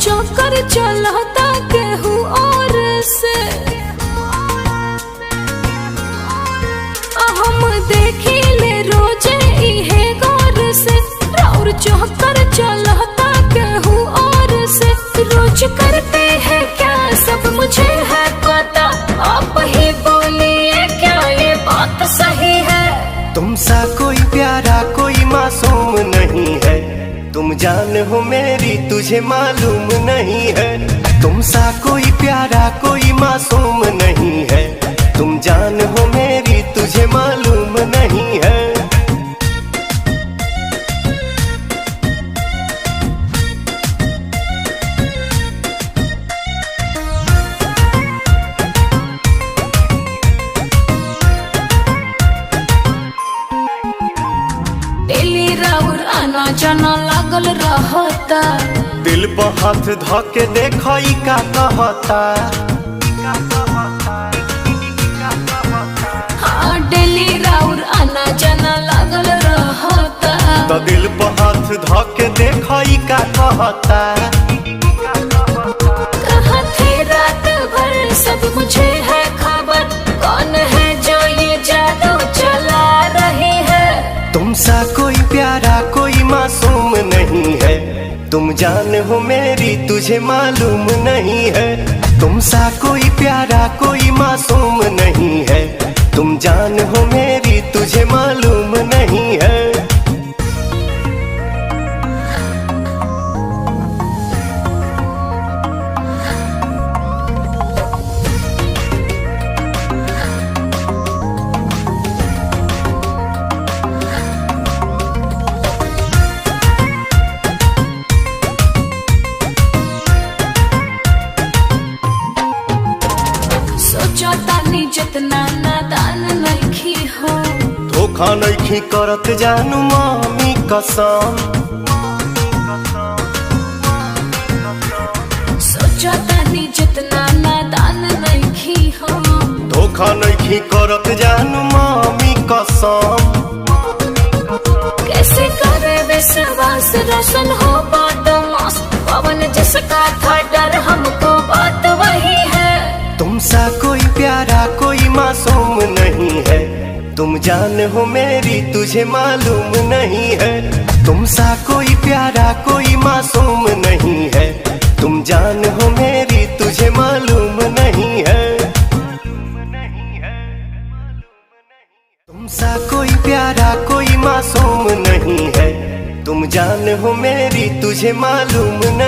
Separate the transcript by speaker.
Speaker 1: चक्कर चलता केहू और से। हम देखी ले रोजे इहे गौर से, और चक्कर चलता केहू और से। रोज करते हैं क्या सब मुझे है पता, आप ही बोलिए क्या ये बात सही है।
Speaker 2: तुमसा कोई प्यारा कोई मासूम नहीं है, तुम जान हो मेरी तुझे मालूम नहीं है। तुमसा कोई प्यारा कोई मासूम नहीं है, तुम जान हो मेरी तुझे मालूम नहीं है।
Speaker 1: डेली राउर आना जाना लागल रहता,
Speaker 2: दिल पर हाथ धके देखई का कहता।
Speaker 1: हाँ डेली राउर आना जाना लागल रहता,
Speaker 2: तो दिल पर हाथ धके देखई का कहता।
Speaker 1: कहाँ थे रात भर सब मुझे है खबर, कौन है जो ये जादू चला रही है।
Speaker 2: तुमसा कोई प्यारा कोई मासूम नहीं है, तुम जान हो मेरी तुझे मालूम नहीं है। तुमसा कोई प्यारा कोई मासूम नहीं है, तुम जान हो मेरी तुझे मालूम नहीं है।
Speaker 1: सोचतानी जितना नादान नइखी हो,
Speaker 2: धोखा नइखी करत जानू मामी कसम।
Speaker 1: सोचतानी जितना नादान नइखी हो,
Speaker 2: धोखा नइखी करत जानू मामी कसम।
Speaker 1: कैसे करे विश्वास रोशन हो बदमाश, पवन जिसका था डर हमको बात वही है।
Speaker 2: तुमसा कोई प्यारा कोई मासूम नहीं है, तुम जान हो मेरी तुझे मालूम नहीं है। तुमसा कोई प्यारा कोई मासूम नहीं है, तुम जान हो मेरी तुझे मालूम नहीं है। तुमसा कोई प्यारा कोई मासूम नहीं है, तुम जान हो मेरी तुझे मालूम नहीं।